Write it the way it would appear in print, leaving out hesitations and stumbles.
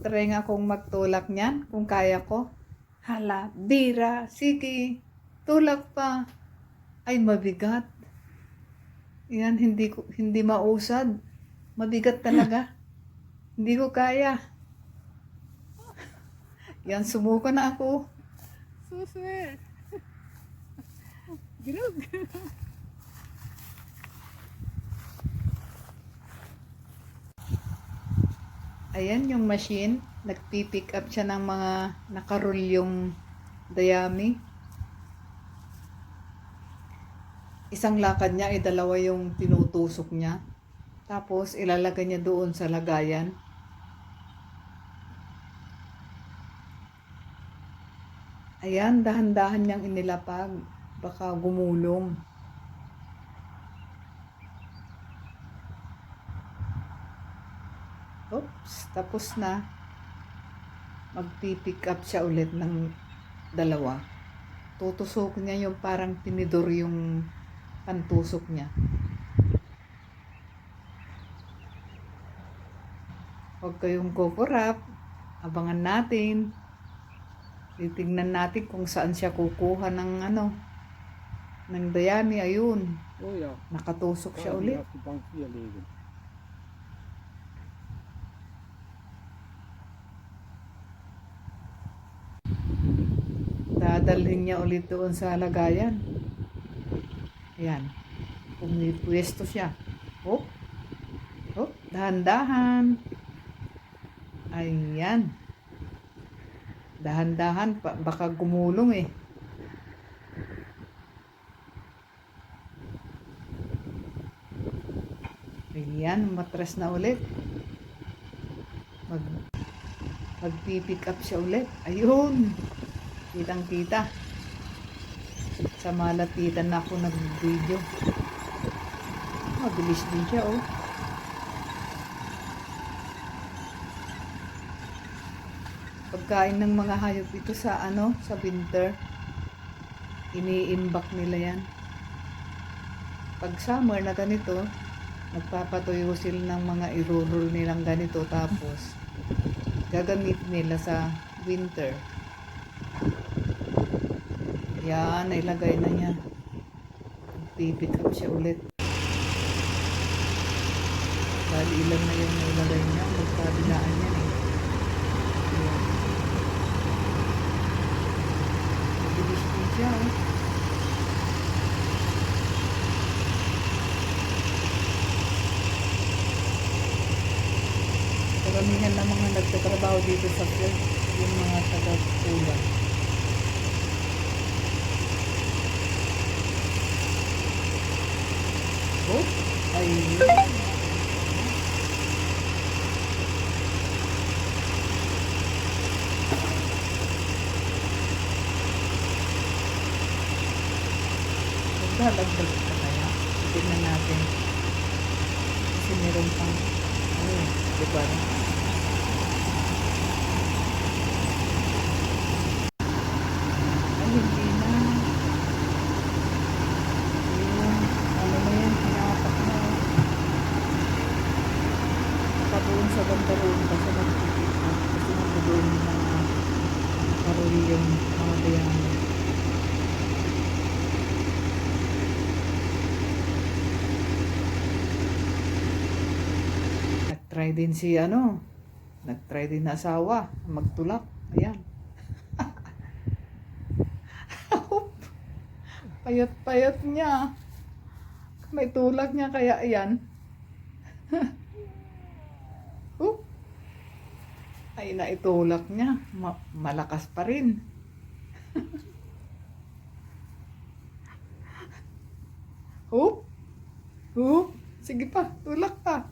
Magtry nga akong magtulak niyan kung kaya ko. Hala, bira, sige, tulak pa. Ay, mabigat. Yan, hindi mausad. Mabigat talaga. Hindi ko kaya. Yan, sumuko na ako. Susunod. Grog. Ayan yung machine. Nagpipick up siya ng mga nakarolyong dayami. Isang lakad niya ay dalawa yung tinutusok niya. Tapos ilalagay niya doon sa lagayan. Ayan, dahan-dahan niyang inilapag. Baka gumulong. Oops, tapos na. Magpipick up siya ulit ng dalawa. Tutusok niya yung parang tinidor yung pantusok niya. Huwag kayong kukurap. Abangan natin. Titignan natin kung saan siya kukuha ng ng dayami. Ayun. Oh ja. Nakatusok siya ulit. Auf die Bank hier legen. Dadalhin niya ulit doon sa lagayan. Ayan. Pumipwesto siya. Hop. Hop. Dahan-dahan. Ayan. Dahan-dahan. Baka gumulong eh. Ayan. Matras na ulit. Mag-pick up siya ulit. Ayun. Kitang-kita. Sa malapitan na ako nag-video. Mabilis din siya, oh. Pagkain ng mga hayop ito sa sa winter. Iniimbak nila yan. Pag summer na ganito, nagpapatuyo sila ng mga irurol nilang ganito. Tapos, gagamit nila sa winter. Yan, nailagay na niya. Pipick up siya ulit. Bali, ilan na yung nailagay niya. Magkabilaan yan eh. Yan. Mabilis din siya oh. Karamihan na mga nagtatrabaho dito sa field, yung mga taga-pulang. Oh, ayun. Magdadagdag ka kaya? Tignan natin. Kasi meron pang, diba? Ay, hindi na. Doon sa bandaroon kasi nagpipita kasi doon na karol yung mga dayami. Nagtry din si nagtry din na asawa magtulak. Ayan. Payat-payat niya. May tulak niya kaya ayan. Ay, naitulak niya. Malakas pa rin. Hup! Hup! Sige pa, tulak pa.